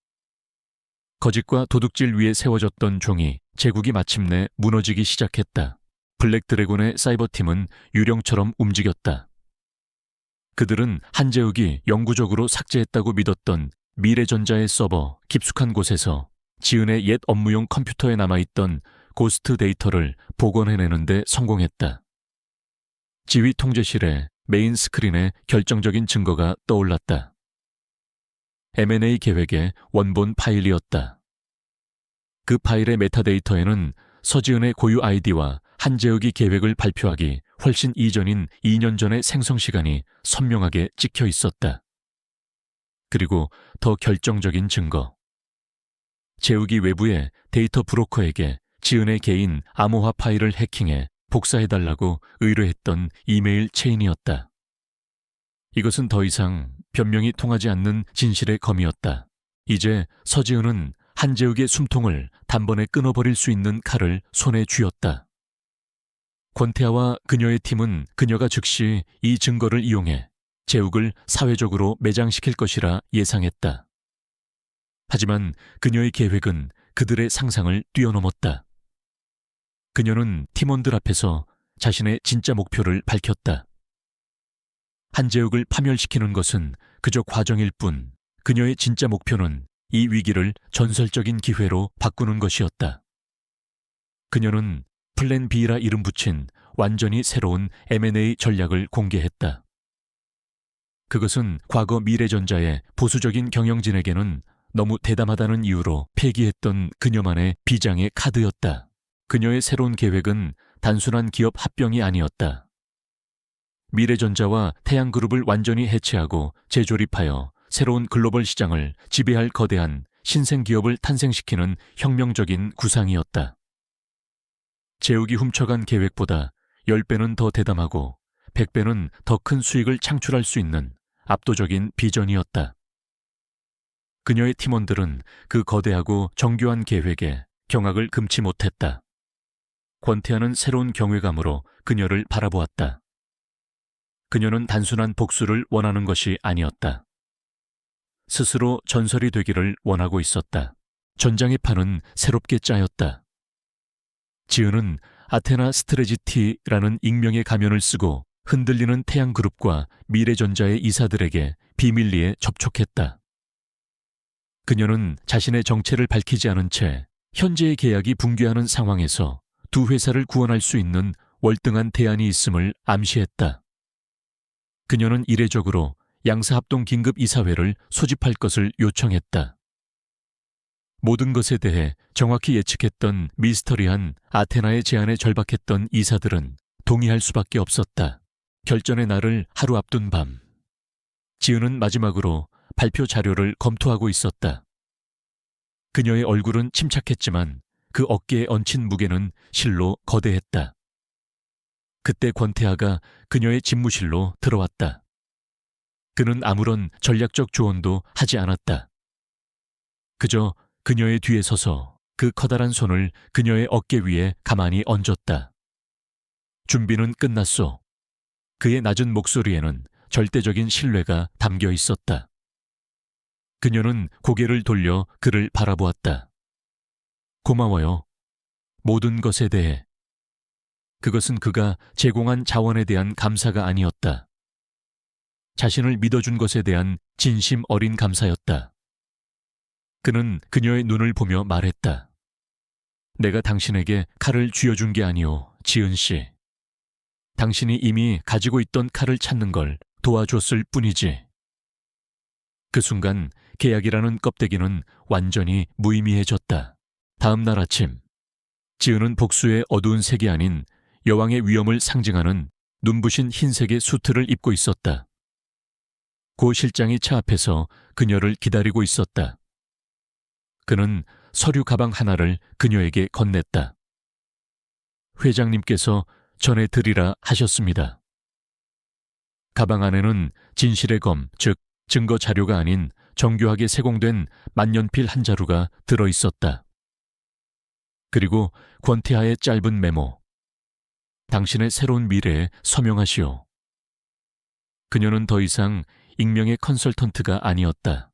거짓과 도둑질 위에 세워졌던 종이 제국이 마침내 무너지기 시작했다. 블랙드래곤의 사이버팀은 유령처럼 움직였다. 그들은 한재욱이 영구적으로 삭제했다고 믿었던 미래전자의 서버 깊숙한 곳에서 지은의 옛 업무용 컴퓨터에 남아있던 고스트 데이터를 복원해내는 데 성공했다. 지휘 통제실의 메인 스크린에 결정적인 증거가 떠올랐다. M&A 계획의 원본 파일이었다. 그 파일의 메타데이터에는 서지은의 고유 아이디와 한재욱이 계획을 발표하기 훨씬 이전인 2년 전의 생성 시간이 선명하게 찍혀 있었다. 그리고 더 결정적인 증거. 재욱이 외부의 데이터 브로커에게 지은의 개인 암호화 파일을 해킹해 복사해달라고 의뢰했던 이메일 체인이었다. 이것은 더 이상 변명이 통하지 않는 진실의 검이었다. 이제 서지은은 한재욱의 숨통을 단번에 끊어버릴 수 있는 칼을 손에 쥐었다. 권태아와 그녀의 팀은 그녀가 즉시 이 증거를 이용해 재욱을 사회적으로 매장시킬 것이라 예상했다. 하지만 그녀의 계획은 그들의 상상을 뛰어넘었다. 그녀는 팀원들 앞에서 자신의 진짜 목표를 밝혔다. 한재욱을 파멸시키는 것은 그저 과정일 뿐, 그녀의 진짜 목표는 이 위기를 전설적인 기회로 바꾸는 것이었다. 그녀는 플랜 B라 이름 붙인 완전히 새로운 M&A 전략을 공개했다. 그것은 과거 미래전자의 보수적인 경영진에게는 너무 대담하다는 이유로 폐기했던 그녀만의 비장의 카드였다. 그녀의 새로운 계획은 단순한 기업 합병이 아니었다. 미래전자와 태양그룹을 완전히 해체하고 재조립하여 새로운 글로벌 시장을 지배할 거대한 신생기업을 탄생시키는 혁명적인 구상이었다. 재욱이 훔쳐간 계획보다 10배는 더 대담하고 100배는 더 큰 수익을 창출할 수 있는 압도적인 비전이었다. 그녀의 팀원들은 그 거대하고 정교한 계획에 경악을 금치 못했다. 권태아는 새로운 경외감으로 그녀를 바라보았다. 그녀는 단순한 복수를 원하는 것이 아니었다. 스스로 전설이 되기를 원하고 있었다. 전장의 판은 새롭게 짜였다. 지은은 아테나 스트레지티라는 익명의 가면을 쓰고 흔들리는 태양그룹과 미래전자의 이사들에게 비밀리에 접촉했다. 그녀는 자신의 정체를 밝히지 않은 채 현재의 계약이 붕괴하는 상황에서 두 회사를 구원할 수 있는 월등한 대안이 있음을 암시했다. 그녀는 이례적으로 양사합동 긴급이사회를 소집할 것을 요청했다. 모든 것에 대해 정확히 예측했던 미스터리한 아테나의 제안에 절박했던 이사들은 동의할 수밖에 없었다. 결전의 날을 하루 앞둔 밤, 지은은 마지막으로 발표 자료를 검토하고 있었다. 그녀의 얼굴은 침착했지만 그 어깨에 얹힌 무게는 실로 거대했다. 그때 권태아가 그녀의 집무실로 들어왔다. 그는 아무런 전략적 조언도 하지 않았다. 그저 그녀의 뒤에 서서 그 커다란 손을 그녀의 어깨 위에 가만히 얹었다. 준비는 끝났소. 그의 낮은 목소리에는 절대적인 신뢰가 담겨 있었다. 그녀는 고개를 돌려 그를 바라보았다. 고마워요. 모든 것에 대해. 그것은 그가 제공한 자원에 대한 감사가 아니었다. 자신을 믿어준 것에 대한 진심 어린 감사였다. 그는 그녀의 눈을 보며 말했다. 내가 당신에게 칼을 쥐어준 게 아니오, 지은 씨. 당신이 이미 가지고 있던 칼을 찾는 걸 도와줬을 뿐이지. 그 순간 계약이라는 껍데기는 완전히 무의미해졌다. 다음 날 아침, 지은은 복수의 어두운 색이 아닌 여왕의 위엄을 상징하는 눈부신 흰색의 수트를 입고 있었다. 고 실장이 차 앞에서 그녀를 기다리고 있었다. 그는 서류 가방 하나를 그녀에게 건넸다. 회장님께서 전해드리라 하셨습니다. 가방 안에는 진실의 검, 즉 증거 자료가 아닌 정교하게 세공된 만년필 한 자루가 들어있었다. 그리고 권태아의 짧은 메모. 당신의 새로운 미래에 서명하시오. 그녀는 더 이상 익명의 컨설턴트가 아니었다.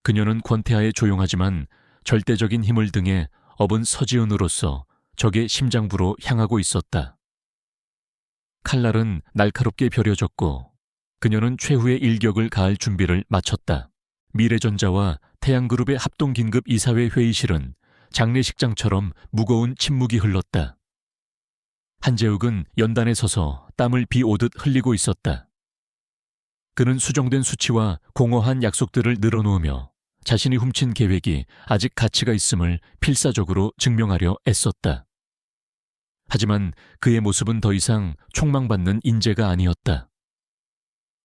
그녀는 권태아의 조용하지만 절대적인 힘을 등에 업은 서지은으로서 적의 심장부로 향하고 있었다. 칼날은 날카롭게 벼려졌고 그녀는 최후의 일격을 가할 준비를 마쳤다. 미래전자와 태양그룹의 합동긴급 이사회 회의실은 장례식장처럼 무거운 침묵이 흘렀다. 한재욱은 연단에 서서 땀을 비오듯 흘리고 있었다. 그는 수정된 수치와 공허한 약속들을 늘어놓으며 자신이 훔친 계획이 아직 가치가 있음을 필사적으로 증명하려 애썼다. 하지만 그의 모습은 더 이상 촉망받는 인재가 아니었다.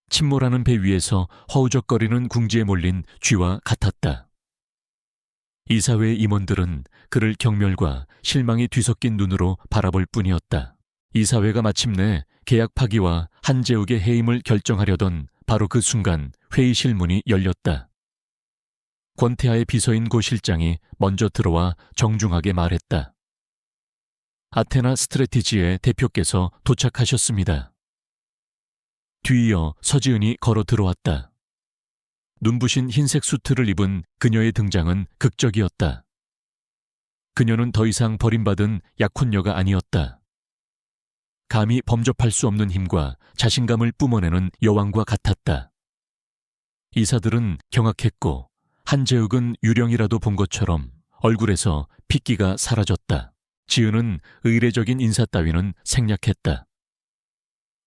침몰하는 배 위에서 허우적거리는 궁지에 몰린 쥐와 같았다. 이사회의 임원들은 그를 경멸과 실망이 뒤섞인 눈으로 바라볼 뿐이었다. 이사회가 마침내 계약 파기와 한재욱의 해임을 결정하려던 바로 그 순간 회의실 문이 열렸다. 권태하의 비서인 고 실장이 먼저 들어와 정중하게 말했다. 아테나 스트래티지의 대표께서 도착하셨습니다. 뒤이어 서지은이 걸어 들어왔다. 눈부신 흰색 수트를 입은 그녀의 등장은 극적이었다. 그녀는 더 이상 버림받은 약혼녀가 아니었다. 감히 범접할 수 없는 힘과 자신감을 뿜어내는 여왕과 같았다. 이사들은 경악했고 한재욱은 유령이라도 본 것처럼 얼굴에서 핏기가 사라졌다. 지은은 의례적인 인사 따위는 생략했다.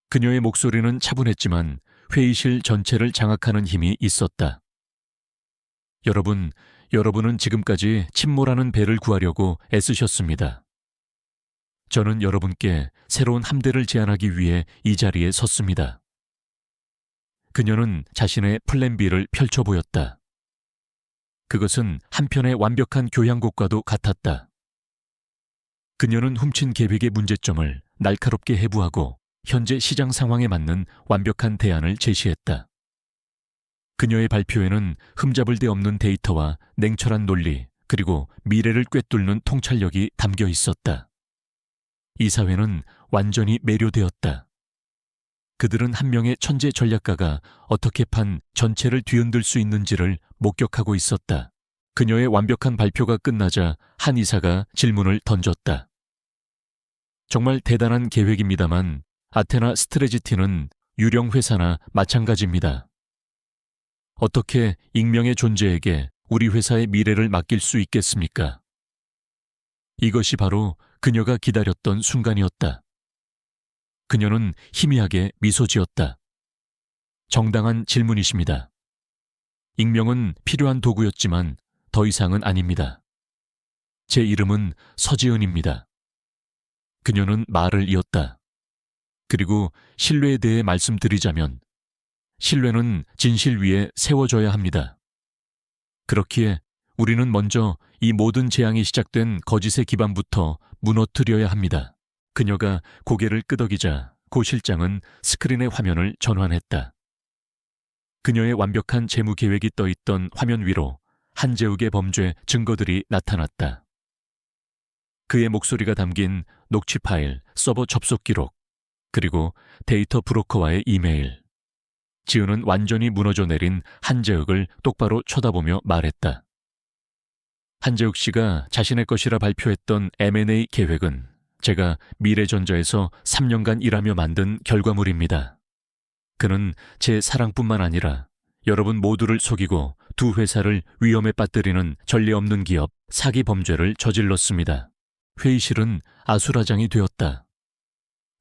그녀의 목소리는 차분했지만 회의실 전체를 장악하는 힘이 있었다. 여러분은 지금까지 침몰하는 배를 구하려고 애쓰셨습니다. 저는 여러분께 새로운 함대를 제안하기 위해 이 자리에 섰습니다. 그녀는 자신의 플랜 B를 펼쳐 보였다. 그것은 한편의 완벽한 교양곡과도 같았다. 그녀는 훔친 계획의 문제점을 날카롭게 해부하고 현재 시장 상황에 맞는 완벽한 대안을 제시했다. 그녀의 발표에는 흠잡을 데 없는 데이터와 냉철한 논리, 그리고 미래를 꿰뚫는 통찰력이 담겨 있었다. 이사회는 완전히 매료되었다. 그들은 한 명의 천재 전략가가 어떻게 판 전체를 뒤흔들 수 있는지를 목격하고 있었다. 그녀의 완벽한 발표가 끝나자 한 이사가 질문을 던졌다. 정말 대단한 계획입니다만 아테나 스트레지티는 유령 회사나 마찬가지입니다. 어떻게 익명의 존재에게 우리 회사의 미래를 맡길 수 있겠습니까? 이것이 바로 그녀가 기다렸던 순간이었다. 그녀는 희미하게 미소 지었다. 정당한 질문이십니다. 익명은 필요한 도구였지만 더 이상은 아닙니다. 제 이름은 서지은입니다. 그녀는 말을 이었다. 그리고 신뢰에 대해 말씀드리자면 신뢰는 진실 위에 세워져야 합니다. 그렇기에 우리는 먼저 이 모든 재앙이 시작된 거짓의 기반부터 무너뜨려야 합니다. 그녀가 고개를 끄덕이자 고 실장은 스크린의 화면을 전환했다. 그녀의 완벽한 재무 계획이 떠있던 화면 위로 한재욱의 범죄 증거들이 나타났다. 그의 목소리가 담긴 녹취 파일, 서버 접속 기록, 그리고 데이터 브로커와의 이메일. 지은은 완전히 무너져 내린 한재욱을 똑바로 쳐다보며 말했다. 한재욱 씨가 자신의 것이라 발표했던 M&A 계획은 제가 미래전자에서 3년간 일하며 만든 결과물입니다. 그는 제 사랑뿐만 아니라 여러분 모두를 속이고 두 회사를 위험에 빠뜨리는 전례 없는 기업 사기 범죄를 저질렀습니다. 회의실은 아수라장이 되었다.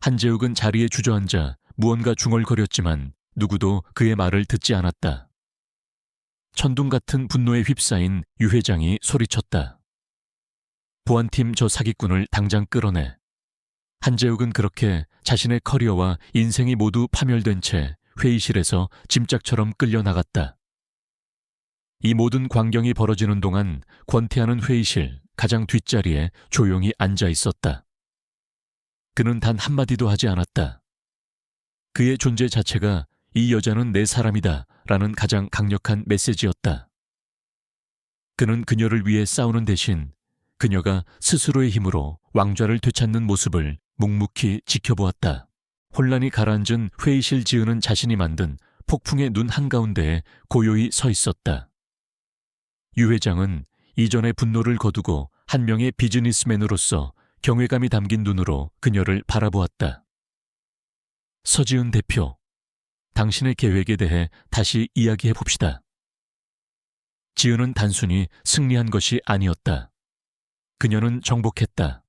한재욱은 자리에 주저앉아 무언가 중얼거렸지만 누구도 그의 말을 듣지 않았다. 천둥 같은 분노에 휩싸인 유 회장이 소리쳤다. 보안팀 저 사기꾼을 당장 끌어내. 한재욱은 그렇게 자신의 커리어와 인생이 모두 파멸된 채 회의실에서 짐짝처럼 끌려나갔다. 이 모든 광경이 벌어지는 동안 권태하는 회의실 가장 뒷자리에 조용히 앉아 있었다. 그는 단 한마디도 하지 않았다. 그의 존재 자체가 이 여자는 내 사람이다 라는 가장 강력한 메시지였다. 그는 그녀를 위해 싸우는 대신 그녀가 스스로의 힘으로 왕좌를 되찾는 모습을 묵묵히 지켜보았다. 혼란이 가라앉은 회의실 지은은 자신이 만든 폭풍의 눈 한가운데에 고요히 서 있었다. 유 회장은 이전의 분노를 거두고 한 명의 비즈니스맨으로서 경외감이 담긴 눈으로 그녀를 바라보았다. 서지은 대표, 당신의 계획에 대해 다시 이야기해 봅시다. 지은은 단순히 승리한 것이 아니었다. 그녀는 정복했다.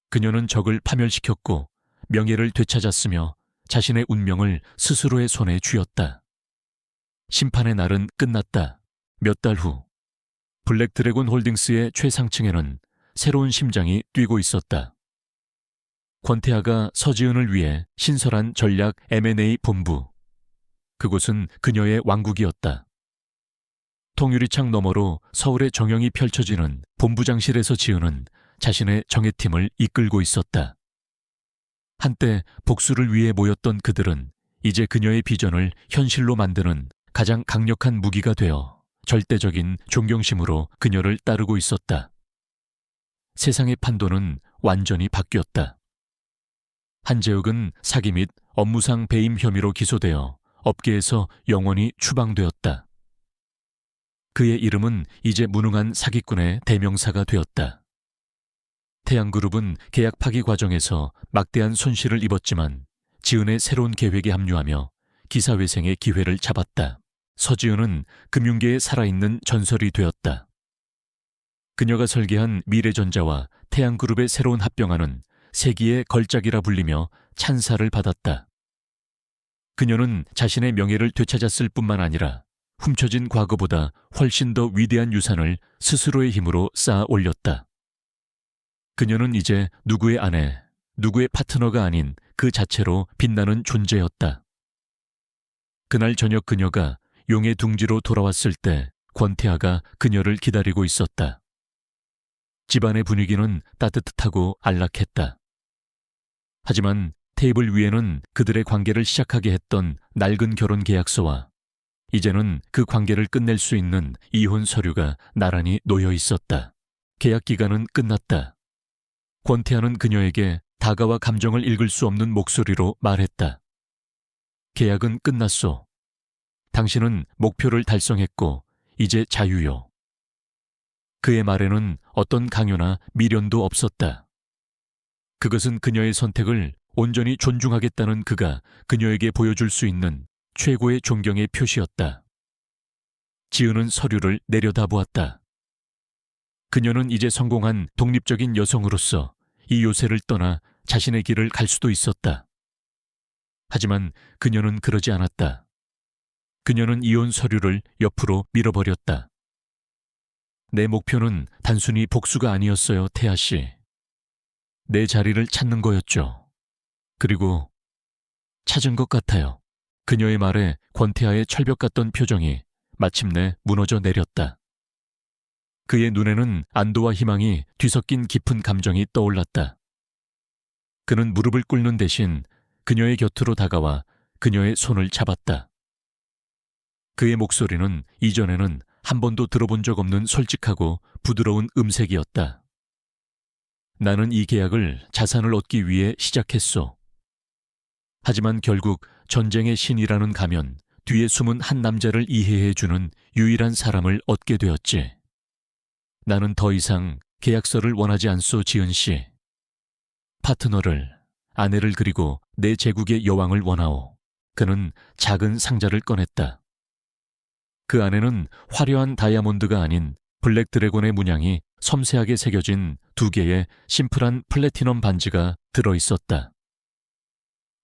그녀는 적을 파멸시켰고 명예를 되찾았으며 자신의 운명을 스스로의 손에 쥐었다. 심판의 날은 끝났다. 몇 달 후, 블랙 드래곤 홀딩스의 최상층에는 새로운 심장이 뛰고 있었다. 권태하가 서지은을 위해 신설한 전략 M&A 본부. 그곳은 그녀의 왕국이었다. 통유리창 너머로 서울의 정형이 펼쳐지는 본부장실에서 지은은 자신의 정예팀을 이끌고 있었다. 한때 복수를 위해 모였던 그들은 이제 그녀의 비전을 현실로 만드는 가장 강력한 무기가 되어 절대적인 존경심으로 그녀를 따르고 있었다. 세상의 판도는 완전히 바뀌었다. 한재욱은 사기 및 업무상 배임 혐의로 기소되어 업계에서 영원히 추방되었다. 그의 이름은 이제 무능한 사기꾼의 대명사가 되었다. 태양그룹은 계약 파기 과정에서 막대한 손실을 입었지만 지은의 새로운 계획에 합류하며 기사회생의 기회를 잡았다. 서지은은 금융계에 살아있는 전설이 되었다. 그녀가 설계한 미래전자와 태양그룹의 새로운 합병안은 세기의 걸작이라 불리며 찬사를 받았다. 그녀는 자신의 명예를 되찾았을 뿐만 아니라 훔쳐진 과거보다 훨씬 더 위대한 유산을 스스로의 힘으로 쌓아 올렸다. 그녀는 이제 누구의 아내, 누구의 파트너가 아닌 그 자체로 빛나는 존재였다. 그날 저녁 그녀가 용의 둥지로 돌아왔을 때 권태하가 그녀를 기다리고 있었다. 집안의 분위기는 따뜻하고 안락했다. 하지만 테이블 위에는 그들의 관계를 시작하게 했던 낡은 결혼 계약서와 이제는 그 관계를 끝낼 수 있는 이혼 서류가 나란히 놓여 있었다. 계약 기간은 끝났다. 권태하는 그녀에게 다가와 감정을 읽을 수 없는 목소리로 말했다. 계약은 끝났소. 당신은 목표를 달성했고 이제 자유요. 그의 말에는 어떤 강요나 미련도 없었다. 그것은 그녀의 선택을 온전히 존중하겠다는 그가 그녀에게 보여줄 수 있는 최고의 존경의 표시였다. 지은은 서류를 내려다보았다. 그녀는 이제 성공한 독립적인 여성으로서 이 요새를 떠나 자신의 길을 갈 수도 있었다. 하지만 그녀는 그러지 않았다. 그녀는 이혼 서류를 옆으로 밀어버렸다. 내 목표는 단순히 복수가 아니었어요, 태아 씨. 내 자리를 찾는 거였죠. 그리고 찾은 것 같아요. 그녀의 말에 권태하의 철벽 같던 표정이 마침내 무너져 내렸다. 그의 눈에는 안도와 희망이 뒤섞인 깊은 감정이 떠올랐다. 그는 무릎을 꿇는 대신 그녀의 곁으로 다가와 그녀의 손을 잡았다. 그의 목소리는 이전에는 한 번도 들어본 적 없는 솔직하고 부드러운 음색이었다. 나는 이 계약을 자산을 얻기 위해 시작했소. 하지만 결국 전쟁의 신이라는 가면 뒤에 숨은 한 남자를 이해해주는 유일한 사람을 얻게 되었지. 나는 더 이상 계약서를 원하지 않소, 지은 씨. 파트너를, 아내를 그리고 내 제국의 여왕을 원하오. 그는 작은 상자를 꺼냈다. 그 안에는 화려한 다이아몬드가 아닌 블랙 드래곤의 문양이 섬세하게 새겨진 2개의 심플한 플래티넘 반지가 들어있었다.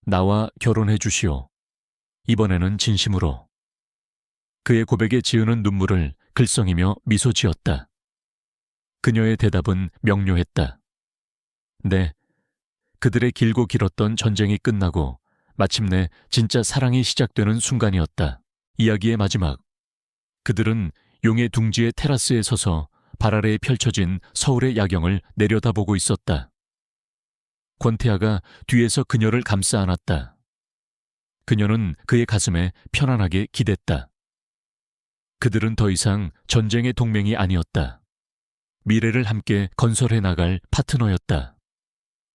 나와 결혼해 주시오. 이번에는 진심으로. 그의 고백에 지으는 눈물을 글썽이며 미소 지었다. 그녀의 대답은 명료했다. 네, 그들의 길고 길었던 전쟁이 끝나고 마침내 진짜 사랑이 시작되는 순간이었다. 이야기의 마지막. 그들은 용의 둥지의 테라스에 서서 발 아래에 펼쳐진 서울의 야경을 내려다보고 있었다. 권태하가 뒤에서 그녀를 감싸 안았다. 그녀는 그의 가슴에 편안하게 기댔다. 그들은 더 이상 전쟁의 동맹이 아니었다. 미래를 함께 건설해 나갈 파트너였다.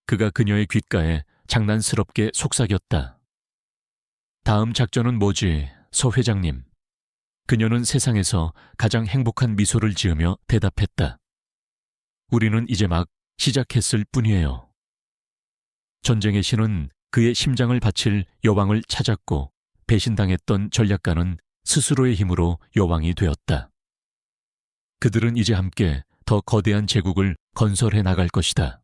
그가 그녀의 귓가에 장난스럽게 속삭였다. 다음 작전은 뭐지, 서 회장님? 그녀는 세상에서 가장 행복한 미소를 지으며 대답했다. 우리는 이제 막 시작했을 뿐이에요. 전쟁의 신은 그의 심장을 바칠 여왕을 찾았고 배신당했던 전략가는 스스로의 힘으로 여왕이 되었다. 그들은 이제 함께 더 거대한 제국을 건설해 나갈 것이다.